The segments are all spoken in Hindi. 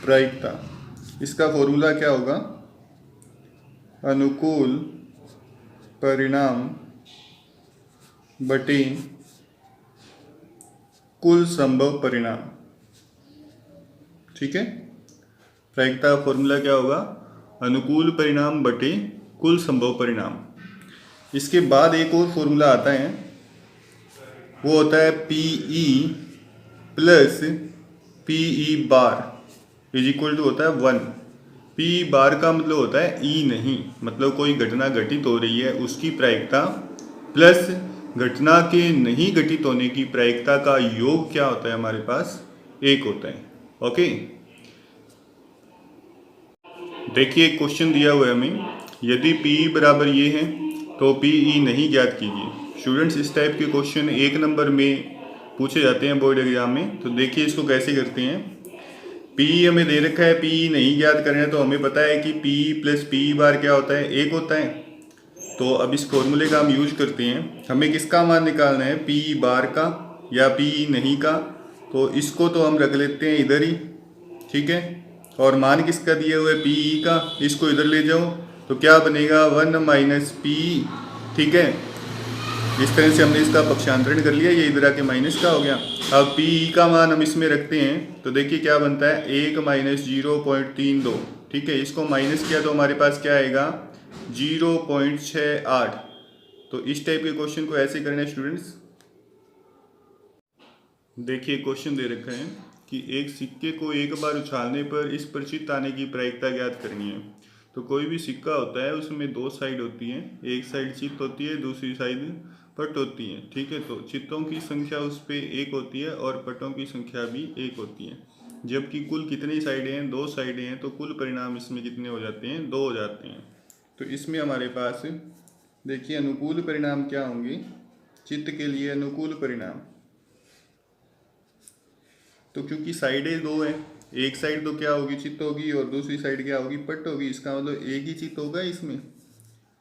प्रायिकता, इसका फॉर्मूला क्या होगा? अनुकूल परिणाम बटे कुल संभव परिणाम। ठीक है, प्रायिकता का फॉर्मूला क्या होगा? अनुकूल परिणाम बटे कुल संभव परिणाम। इसके बाद एक और फॉर्मूला आता है, वो होता है PE plus PE bar is equal to होता है 1। PE बार का मतलब होता है E नहीं, मतलब कोई घटना घटित हो रही है उसकी प्रायिकता प्लस घटना के नहीं घटित होने की प्रायिकता का योग क्या होता है हमारे पास? 1 होता है। ओके, देखिए क्वेश्चन दिया हुआ है हमें, यदि PE बराबर ये है तो PE नहीं ज्ञात कीजिए। स्टूडेंट्स, इस टाइप के क्वेश्चन 1 नंबर में पूछे जाते हैं बोर्ड एग्जाम में। तो देखिए इसको कैसे करते हैं। PE हमें दे रखा है, PE नहीं ज्ञात करना है, तो हमें पता है कि PE प्लस PE बार क्या होता है? 1 होता है। तो अब इस फॉर्मूले का हम यूज करते हैं। हमें किसका मान निकालना है? PE बार का या PE नहीं का। तो इसको तो हम रख लेते हैं इधर ही, ठीक है। और मान किसका दिया हुआ है? PE का। इसको इधर ले जाओ तो क्या बनेगा? 1 माइनस PE। ठीक है, इस तरह से हमने इसका पक्षांतरण कर लिया, ये इधर आके माइनस का हो गया। अब PE का मान हम इसमें रखते हैं तो देखिए क्या बनता है? 1 माइनस 0.32। ठीक है, इसको माइनस किया तो हमारे पास क्या आएगा? 0.68। तो इस टाइप के क्वेश्चन को ऐसे करना है स्टूडेंट्स। देखिए क्वेश्चन दे रखा है कि एक सिक्के को एक बार उछालने पर इस पर चित्त आने की प्रायिकता ज्ञात करनी है। तो कोई भी सिक्का होता है उसमें 2 साइड होती हैं, एक साइड चित्त होती है, दूसरी साइड पट होती है। ठीक है, तो चित्तों की संख्या उस पर 1 होती है और पटों की संख्या भी 1 होती है। जबकि कुल कितनी साइडें हैं? 2 साइडें हैं, तो कुल परिणाम इसमें कितने हो जाते हैं? 2 हो जाते हैं। तो इसमें हमारे पास देखिए अनुकूल परिणाम क्या होंगे? चित्त के लिए अनुकूल परिणाम, तो क्योंकि साइडें 2 हैं, एक साइड तो क्या होगी? चित्त होगी, और दूसरी साइड क्या होगी? पट होगी। इसका मतलब एक ही चित्त होगा इसमें।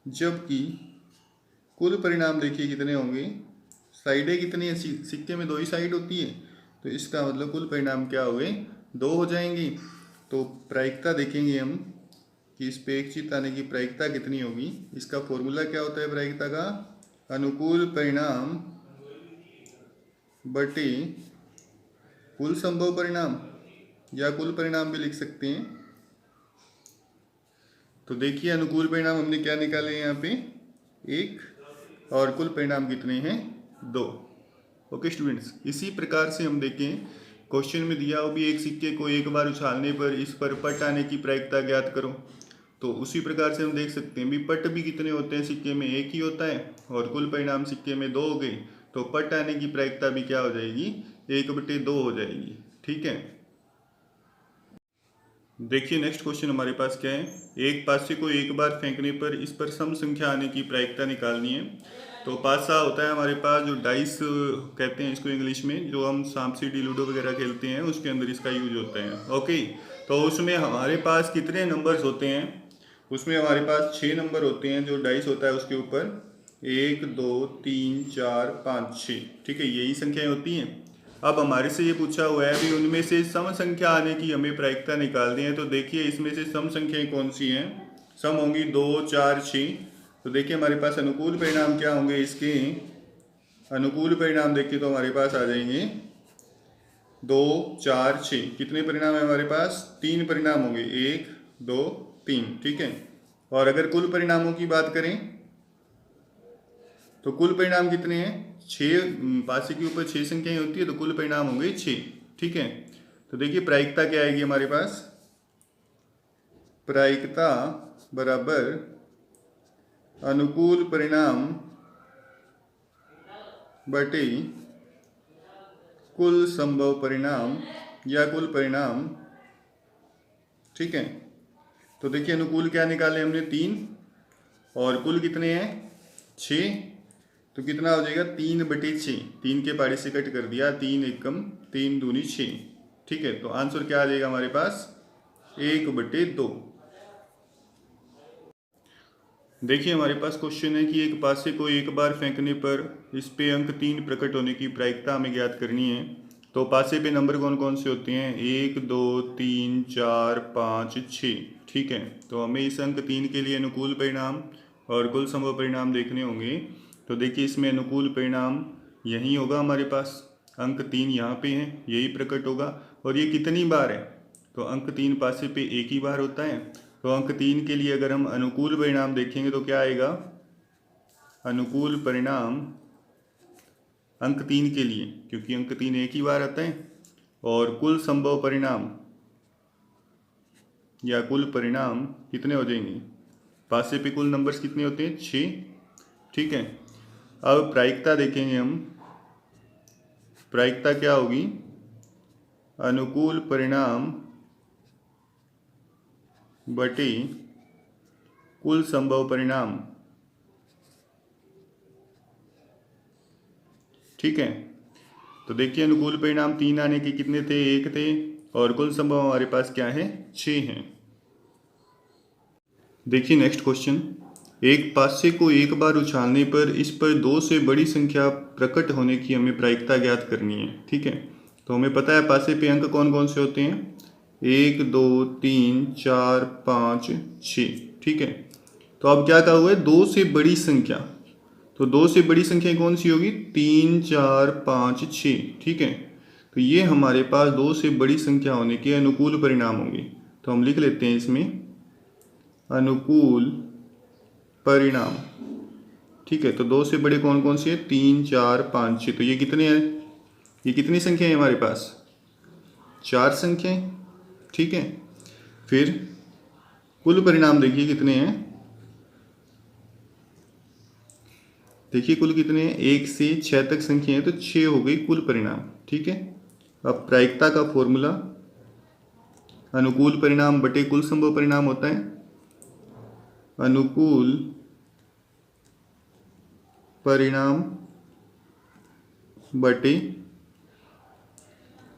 जबकि कुल परिणाम देखिए कितने होंगे? साइडें कितनी है? सिक्के में 2 ही साइड होती है, तो इसका मतलब कुल परिणाम क्या हो गए? 2 हो जाएंगी। तो प्रायिकता देखेंगे हम कि इस पे एक चित्त आने की प्रायिकता कितनी होगी। इसका फॉर्मूला क्या होता है प्रायिकता का? अनुकूल परिणाम बटे कुल संभव परिणाम, या कुल परिणाम भी लिख सकते हैं। तो देखिए अनुकूल परिणाम हमने क्या निकाले यहाँ पे? 1, और कुल परिणाम कितने हैं? 2। ओके स्टूडेंट्स, इसी प्रकार से हम देखें क्वेश्चन में दिया हो भी एक सिक्के को एक बार उछालने पर इस पर पट आने की प्रायिकता ज्ञात करो। तो उसी प्रकार से हम देख सकते हैं भी पट भी कितने होते हैं? सिक्के में 1 ही होता है, और कुल परिणाम सिक्के में 2 हो गए, तो पट आने की प्रायिकता भी क्या हो जाएगी? 1/2 हो जाएगी। ठीक है, देखिए नेक्स्ट क्वेश्चन हमारे पास क्या है। एक पासे को एक बार फेंकने पर इस पर सम संख्या आने की प्रायिकता निकालनी है। तो पासा होता है हमारे पास, जो डाइस कहते हैं इसको इंग्लिश में, जो हम सांप सीढ़ी लूडो वगैरह खेलते हैं उसके अंदर इसका यूज होता है। ओके, तो उसमें हमारे पास कितने नंबर्स होते हैं? उसमें हमारे पास 6 नंबर होते हैं जो डाइस होता है उसके ऊपर। 1 2 3 4 5 6। ठीक है, यही संख्याएं होती हैं। अब हमारे से ये पूछा हुआ है भी उनमें से सम संख्या आने की हमें प्रायिकता निकालनी है। तो देखिए इसमें से सम संख्याएं कौन सी हैं? सम होंगी 2 4 6। तो देखिए हमारे पास अनुकूल परिणाम क्या होंगे इसके? अनुकूल परिणाम देखिए तो हमारे पास आ जाएंगे 2 4 6। कितने परिणाम है हमारे पास? 3 परिणाम होंगे, 1 2 3। ठीक है, और अगर कुल परिणामों की बात करें तो कुल परिणाम कितने हैं? 6। पासे के ऊपर 6 संख्याएं होती है, तो कुल परिणाम होंगे 6। ठीक है, तो देखिए प्रायिकता क्या आएगी हमारे पास? प्रायिकता बराबर अनुकूल परिणाम बटे कुल संभव परिणाम या कुल परिणाम। ठीक है, तो देखिए अनुकूल क्या निकाले हमने? 3, और कुल कितने हैं? 6। तो कितना हो जाएगा? 3/6। 3 के पारी से कट कर दिया, 3 एकम 3 दूनी 6। ठीक है, तो आंसर क्या आ जाएगा हमारे पास? 1/2। देखिए हमारे पास क्वेश्चन है कि एक पासे को एक बार फेंकने पर इस पे अंक 3 प्रकट होने की प्रायिकता हमें ज्ञात करनी है। तो पासे पे नंबर कौन कौन से होते हैं, 1 2 3 4 5 6। ठीक है, तो हमें इस अंक 3 के लिए अनुकूल परिणाम और कुल संभव परिणाम देखने होंगे। तो देखिए इसमें अनुकूल परिणाम यही होगा हमारे पास, अंक 3 यहाँ पे है, यही प्रकट होगा। और ये कितनी बार है, तो अंक 3 पासे पे एक ही बार होता है। तो अंक 3 के लिए अगर हम अनुकूल परिणाम देखेंगे तो क्या आएगा, अनुकूल परिणाम अंक 3 के लिए, क्योंकि अंक 3 एक ही बार आता है। और कुल संभव परिणाम या कुल परिणाम कितने हो जाएंगे, पासे पे कुल नंबर्स कितने होते हैं, 6। ठीक है, अब प्रायिकता देखेंगे हम। प्रायिकता क्या होगी, अनुकूल परिणाम बटे कुल संभव परिणाम। ठीक है, तो देखिए अनुकूल परिणाम 3 आने के कितने थे, 1 थे, और कुल संभव हमारे पास क्या है, 6 हैं। देखिए नेक्स्ट क्वेश्चन, एक पासे को एक बार उछालने पर इस पर 2 से बड़ी संख्या प्रकट होने की हमें प्रायिकता ज्ञात करनी है। ठीक है, तो हमें पता है पासे पे अंक कौन कौन से होते हैं, 1 2 3 4 5 6। ठीक है, तो अब क्या कहा हुआ है, 2 से बड़ी संख्या, तो 2 से बड़ी संख्या कौन सी होगी, 3 4 5 6। ठीक है, तो ये हमारे पास 2 से बड़ी संख्या होने के अनुकूल परिणाम होंगे। तो हम लिख लेते हैं इसमें अनुकूल परिणाम। ठीक है, तो 2 से बड़े कौन कौन से हैं, 3 4 5 6। तो ये कितने हैं, ये कितनी संख्या है हमारे पास, 4 संख्याएं। ठीक है, फिर कुल परिणाम देखिए कितने हैं, देखिए कुल कितने हैं, 1 से 6 तक संख्या है, तो 6 हो गई कुल परिणाम। ठीक है, अब प्रायिकता का फॉर्मूला अनुकूल परिणाम बटे कुल संभव परिणाम होता है, अनुकूल परिणाम बटे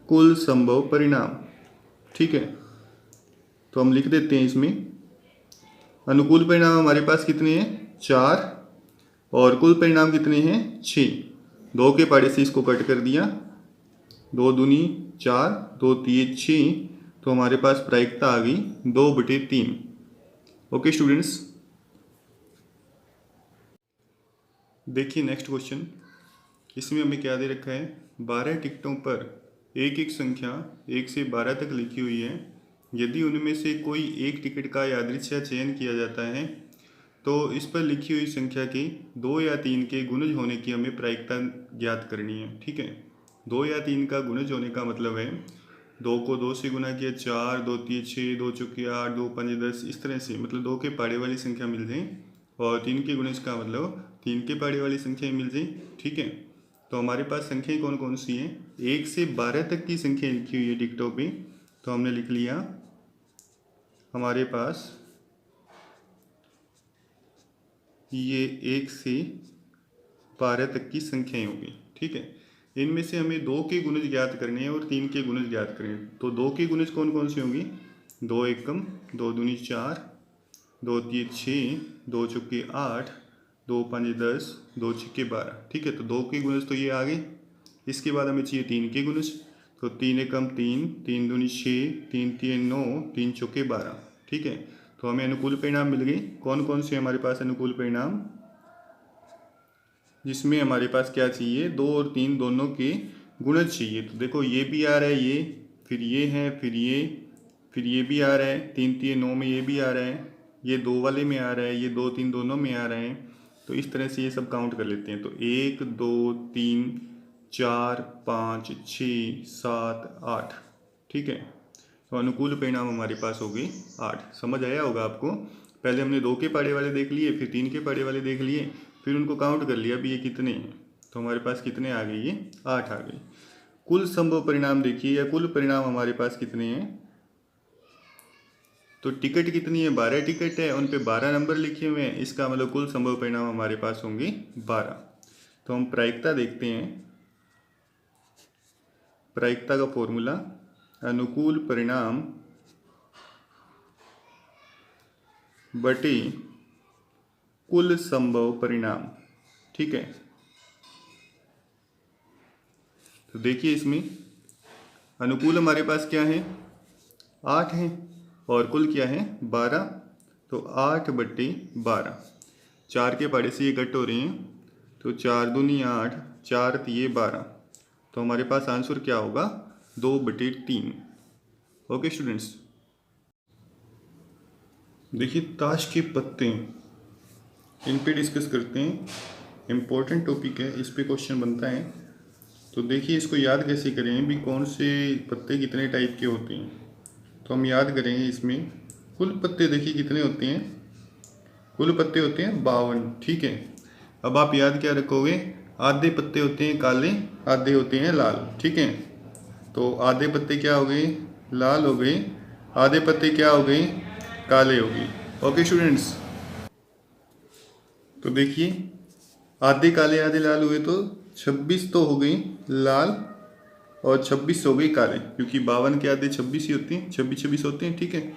कुल संभव परिणाम। ठीक है, तो हम लिख देते हैं इसमें अनुकूल परिणाम हमारे पास कितने हैं, 4, और कुल परिणाम कितने हैं, 6। 2 के पाड़े से इसको कट कर दिया, 2 दूनी 4, 2 3 6, तो हमारे पास प्रायिकता आ गई 2/3। ओके स्टूडेंट्स, देखिए नेक्स्ट क्वेश्चन, इसमें हमें क्या दे रखा है, 12 टिकटों पर एक एक संख्या 1 से 12 तक लिखी हुई है। यदि उनमें से कोई एक टिकट का यादृच्छिक चयन किया जाता है तो इस पर लिखी हुई संख्या के 2 या 3 के गुणज होने की हमें प्रायिकता ज्ञात करनी है। ठीक है, 2 या 3 का गुणज होने का मतलब है 2 को 2 से गुना किया 4, 2 3 6, 2 चौके 8, 2 5 10, इस तरह से, मतलब 2 के पाड़े वाली संख्या मिल जाए, और 3 के गुणज का मतलब 3 के पाड़े वाली संख्या मिल जाए। ठीक है, तो हमारे पास संख्याएं कौन कौन सी हैं, 1 से 12 तक की संख्या लिखी हुई है टिकटों पे। तो हमने लिख लिया हमारे पास ये 1 से 12 तक की संख्याएं होगी। ठीक है, इनमें से हमें 2 के गुणज ज्ञात करने हैं और 3 के गुणज ज्ञात करने हैं। तो 2 के गुणज कौन कौन से होंगे, 2 एकम, 2 दूनी 4, 2 3 6, 2 चौके 8, 2 5 10, 2 छक्के 12। ठीक है, तो 2 के गुणज तो ये आ गए। इसके बाद हमें चाहिए 3 के गुणज, तो 3 एकम 3, 3 दूनी 6, 3 3 9, 3 चौके 12। ठीक है, तो हमें अनुकूल परिणाम मिल गए। कौन कौन से हमारे पास अनुकूल परिणाम, जिसमें हमारे पास क्या चाहिए, 2 और 3 दोनों के गुणज चाहिए। तो देखो ये भी आ रहा है, ये, फिर ये है, फिर ये भी आ रहा है, 3 3 9 में ये भी आ रहा है, ये 2 वाले में आ रहा है, ये 2 3 दोनों में आ रहा है। तो इस तरह से ये सब काउंट कर लेते हैं। तो 1 2 3 4 5 6 7 8। ठीक है, तो अनुकूल परिणाम हमारे पास हो गए 8। समझ आया होगा आपको, पहले हमने 2 के पाड़े वाले देख लिए, फिर 3 के पाड़े वाले देख लिए, फिर उनको काउंट कर लिया भी ये कितने हैं। तो हमारे पास कितने आ गए, ये 8 आ गए। कुल संभव परिणाम देखिए, या कुल परिणाम हमारे पास कितने हैं, तो टिकट कितनी है, 12 टिकट है, उन पे 12 नंबर लिखे हुए हैं, इसका मतलब कुल संभव परिणाम हमारे पास होंगे 12। तो हम प्रायिकता देखते हैं। प्रायिकता का फॉर्मूला अनुकूल परिणाम बटे कुल संभव परिणाम। ठीक है, तो देखिए इसमें अनुकूल हमारे पास क्या है, 8 है, और कुल क्या है 12। तो 8/12, 4 के पाड़े से ये कट हो रही हैं, तो 4 दूनी 8, 4 तिये 12। तो हमारे पास आंसर क्या होगा 2/3। ओके स्टूडेंट्स, देखिए ताश के पत्ते, इन पे डिस्कस करते हैं। इम्पोर्टेंट टॉपिक है, इस पे क्वेश्चन बनता है। तो देखिए इसको याद कैसे करें भी, कौन से पत्ते कितने टाइप के होते हैं। तो हम याद करेंगे इसमें कुल पत्ते देखिए कितने होते हैं, कुल पत्ते होते हैं 52। ठीक है, अब आप याद क्या रखोगे, आधे पत्ते होते हैं काले, आधे होते हैं लाल। ठीक है, तो आधे पत्ते क्या हो गए, लाल हो गए, आधे पत्ते क्या हो गए, काले हो गए। ओके स्टूडेंट्स, तो देखिए आधे काले आधे लाल हुए तो 26 तो हो गई लाल और 26 हो गई काले, क्योंकि 52 के आधे 26 ही होते हैं, 26 होते हैं। ठीक है,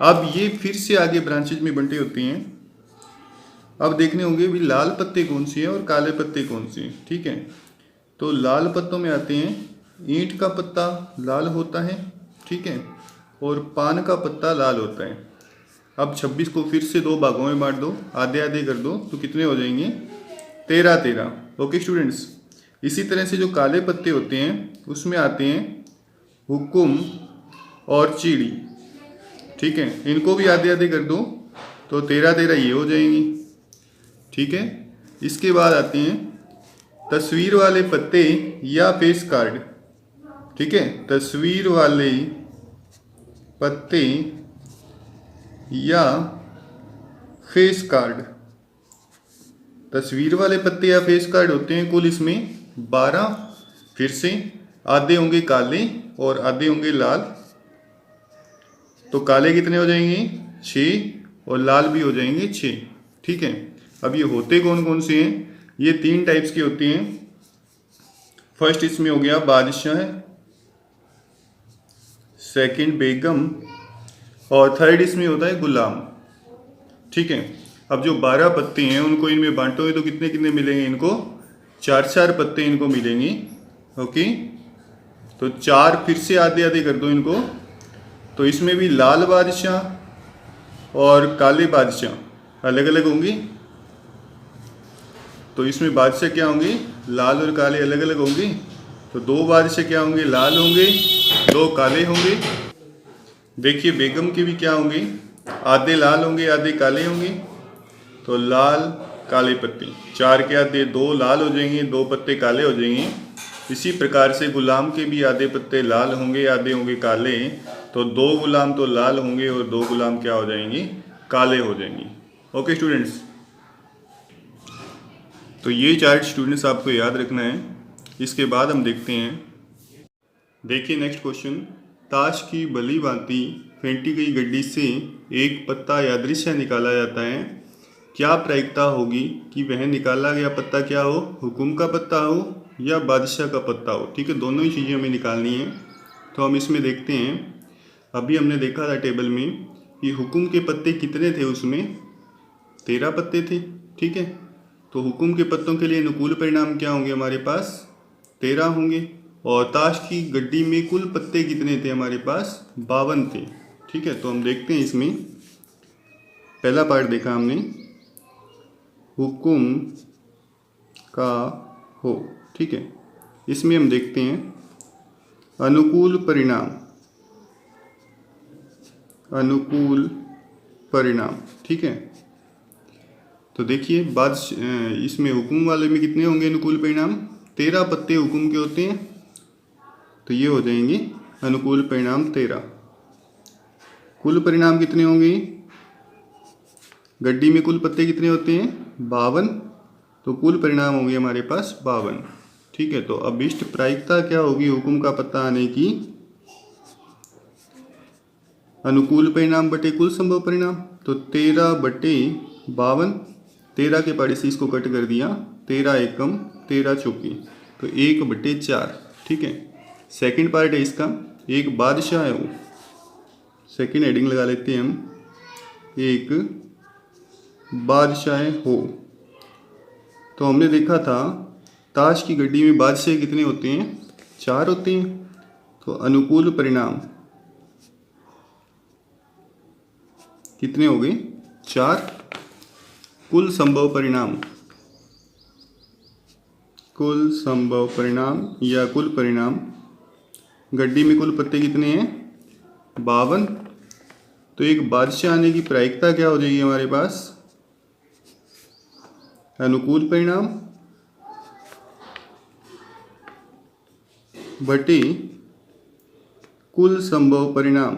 अब ये फिर से आगे ब्रांचेज में बंटे होते हैं। अब देखने होंगे भी लाल पत्ते कौन से हैं और काले पत्ते कौन से हैं। ठीक है, तो लाल पत्तों में आते हैं, ईंट का पत्ता लाल होता है, ठीक है, और पान का पत्ता लाल होता है। अब 26 को फिर से 2 भागों में बांट दो, आधे आधे कर दो, तो कितने हो जाएंगे 13। ओके स्टूडेंट्स, इसी तरह से जो काले पत्ते होते हैं उसमें आते हैं हुकुम और चीड़ी। ठीक है, इनको भी आधे आधे कर दो तो 13 ये हो जाएंगी। ठीक है, इसके बाद आते हैं तस्वीर वाले पत्ते या फेस कार्ड। ठीक है, तस्वीर वाले पत्ते या फेस कार्ड, तस्वीर वाले पत्ते या फेस कार्ड होते हैं कुल इसमें 12। फिर से आधे होंगे काले और आधे होंगे लाल। तो काले कितने हो जाएंगे 6 और लाल भी हो जाएंगे 6। ठीक है, अब ये होते कौन कौन से हैं, ये 3 टाइप्स के होते हैं। फर्स्ट इसमें हो गया बादशाह, सेकंड बेगम, और थर्ड इसमें होता है गुलाम। ठीक है, अब जो 12 पत्ते हैं उनको इनमें बांटोगे तो कितने कितने मिलेंगे, इनको 4 पत्ते इनको मिलेंगे। ओके, तो 4 फिर से आधे आधे कर दो इनको, तो इसमें भी लाल बादशाह और काले बादशाह अलग अलग होंगे। तो इसमें बादशाह क्या होंगे, लाल और काले अलग अलग होंगे। तो 2 बादशाह क्या होंगे, लाल होंगे, 2 काले होंगे। देखिए बेगम के भी क्या होंगे, आधे लाल होंगे आधे काले होंगे। तो लाल काले पत्ते, 4 के आधे 2 लाल हो जाएंगे, 2 पत्ते काले हो जाएंगे। इसी प्रकार से गुलाम के भी आधे पत्ते लाल होंगे, आधे होंगे काले। तो 2 गुलाम तो लाल होंगे और 2 गुलाम क्या हो जाएंगे, काले हो जाएंगे। ओके स्टूडेंट्स, तो ये चार्ट स्टूडेंट्स आपको याद रखना है। इसके बाद हम देखते हैं, देखिए नेक्स्ट क्वेश्चन, ताश की भली भांति फेंटी गई गड्डी से एक पत्ता यादृच्छा निकाला जाता है, क्या प्रायिकता होगी कि वह निकाला गया पत्ता क्या हो, हुकुम का पत्ता हो या बादशाह का पत्ता हो। ठीक है, दोनों ही चीज़ें हमें निकालनी है। तो हम इसमें देखते हैं, अभी हमने देखा था टेबल में कि हुकुम के पत्ते कितने थे, उसमें 13 पत्ते थे। ठीक है, तो हुकुम के पत्तों के लिए अनुकूल परिणाम क्या होंगे, हमारे पास 13 होंगे। और ताश की गड्डी में कुल पत्ते कितने थे, हमारे पास 52 थे। ठीक है, तो हम देखते हैं इसमें, पहला पार्ट देखा हमने, हुकुम का हो। ठीक है, इसमें हम देखते हैं अनुकूल परिणाम, अनुकूल परिणाम। ठीक है, तो देखिए बाद इसमें हुकुम वाले में कितने होंगे अनुकूल परिणाम, 13 पत्ते हुकुम के होते हैं, तो ये हो जाएंगे अनुकूल परिणाम 13। कुल परिणाम कितने होंगे, गड्डी में कुल पत्ते कितने होते हैं 52, तो कुल परिणाम होंगे हमारे पास 52। ठीक है, तो अभिष्ट प्रायिकता क्या होगी हुकुम का पत्ता आने की, अनुकूल परिणाम बटे कुल संभव परिणाम। तो 13/52, 13 के पाड़े से इसको कट कर दिया, 13 एकम 13 चौकी, तो 1/4। ठीक है, सेकंड पार्ट है इसका, एक बादशाह है वो, सेकंड हेडिंग लगा लेते हैं हम, एक बादशाह हो। तो हमने देखा था ताश की गड्डी में बादशाह कितने होते हैं, 4 होते हैं। तो अनुकूल परिणाम कितने हो गए? 4। कुल संभव परिणाम या कुल परिणाम, गड्डी में कुल पत्ते कितने हैं? 52। तो एक बारिश आने की प्रायिकता क्या हो जाएगी हमारे पास? अनुकूल परिणाम बटे कुल संभव परिणाम।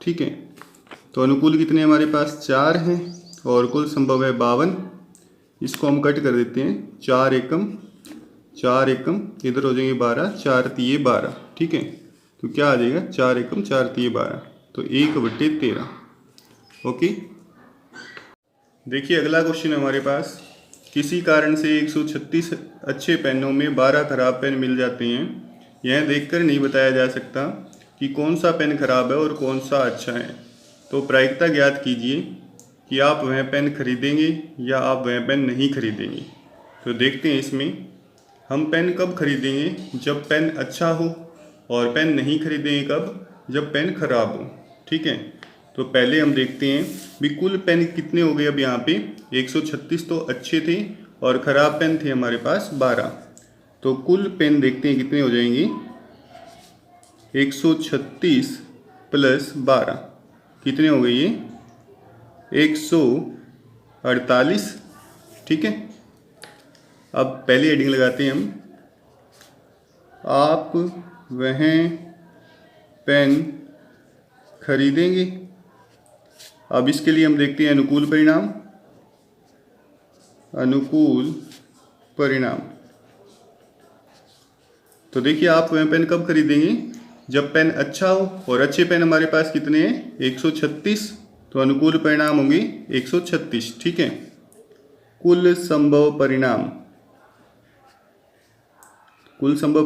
ठीक है, तो अनुकूल कितने हमारे पास? 4 हैं और कुल संभव है 52। इसको हम कट कर देते हैं। 4 एकम इधर हो जाएंगे 12, 4 तिये 12। ठीक है, तो क्या आ जाएगा? 4 एकम 4 तिये 12, तो 1/13। ओके, देखिए अगला क्वेश्चन हमारे पास। किसी कारण से 136 अच्छे पेनों में 12 खराब पेन मिल जाते हैं। यह देखकर नहीं बताया जा सकता कि कौन सा पेन खराब है और कौन सा अच्छा है। तो प्रायिकता ज्ञात कीजिए कि आप वह पेन खरीदेंगे या आप वह पेन नहीं खरीदेंगे। तो देखते हैं इसमें हम पेन कब खरीदेंगे? जब पेन अच्छा हो, और पेन नहीं खरीदेंगे कब? जब पेन खराब हो। ठीक है, तो पहले हम देखते हैं भी कुल पेन कितने हो गए। अब यहाँ पे 136 तो अच्छे थे और ख़राब पेन थे हमारे पास 12। तो कुल पेन देखते हैं कितने हो जाएंगे। 136 + 12 कितने हो गए? ये 148। ठीक है, अब पहले हेडिंग लगाते हैं हम। आप वह पेन खरीदेंगे। अब इसके लिए हम देखते हैं अनुकूल परिणाम। तो देखिए आप वह पेन कब खरीदेंगे? जब पेन अच्छा हो, और अच्छे पेन हमारे पास कितने हैं? 136, तो अनुकूल परिणाम होंगे 136। ठीक है, कुल संभव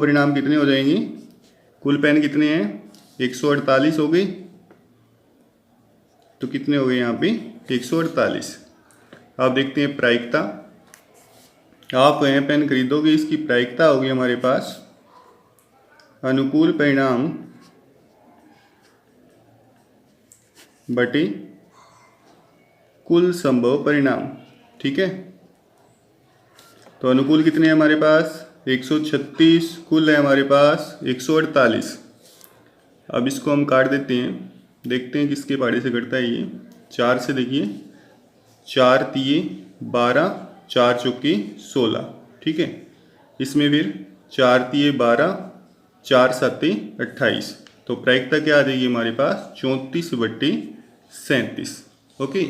परिणाम कितने हो जाएंगे? कुल पेन कितने हैं? 148 हो गए, तो कितने हो गए यहाँ पे? 148। अब देखते हैं प्रायिकता। आप वह पेन खरीदोगे, इसकी प्रायिकता होगी हमारे पास अनुकूल परिणाम बटे कुल संभव परिणाम। ठीक है, तो अनुकूल कितने हैं हमारे पास? 136, कुल है हमारे पास 148। अब इसको हम काट देते हैं, देखते हैं किसके पहाड़े से कटता है ये। 4 से देखिए, 4 तिये 12, 4 चौके 16। ठीक है, इसमें फिर 4 तिये 12, 4 7 28। तो प्रायिकता क्या आ जाएगी हमारे पास? 34/37। ओके,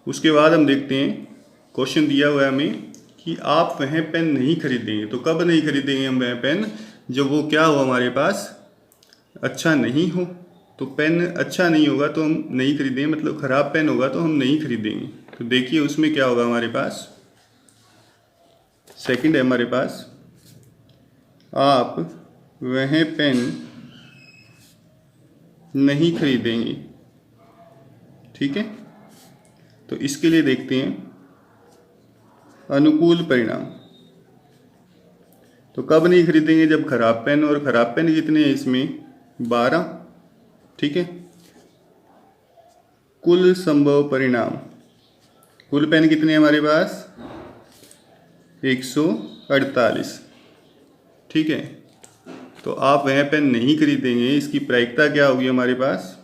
उसके बाद हम देखते हैं क्वेश्चन दिया हुआ है हमें कि आप वह पेन नहीं खरीदेंगे। तो कब नहीं खरीदेंगे हम वह पेन? जब वो क्या हो हमारे पास? अच्छा नहीं हो। तो पेन अच्छा नहीं होगा तो हम नहीं खरीदेंगे, मतलब ख़राब पेन होगा तो हम नहीं खरीदेंगे। तो देखिए उसमें क्या होगा हमारे पास। सेकंड है हमारे पास, आप वह पेन नहीं खरीदेंगे। ठीक है, तो इसके लिए देखते हैं अनुकूल परिणाम। तो कब नहीं खरीदेंगे? जब खराब पेन, और ख़राब पेन कितने हैं इसमें? 12। ठीक है, कुल संभव परिणाम, कुल पेन कितने हैं हमारे पास? 148। ठीक है, तो आप वह पेन नहीं खरीदेंगे, इसकी प्रायिकता क्या होगी हमारे पास?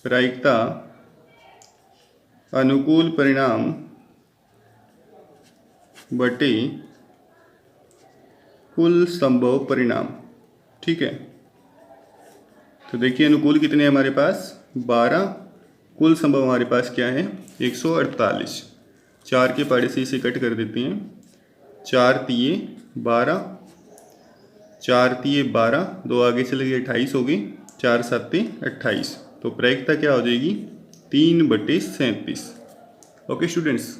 प्रायिकता अनुकूल परिणाम बटे कुल संभव परिणाम। ठीक है, तो देखिए अनुकूल कितने हैं हमारे पास? 12, कुल संभव हमारे पास क्या है? 148। 4 के पहाड़े से इसे कट कर देते हैं। 4 तिये 12, 4 तिये 12, 2 आगे चले गए 28 हो गई, 4 7 28। तो प्रायिकता क्या हो जाएगी? 3/37। Okay students.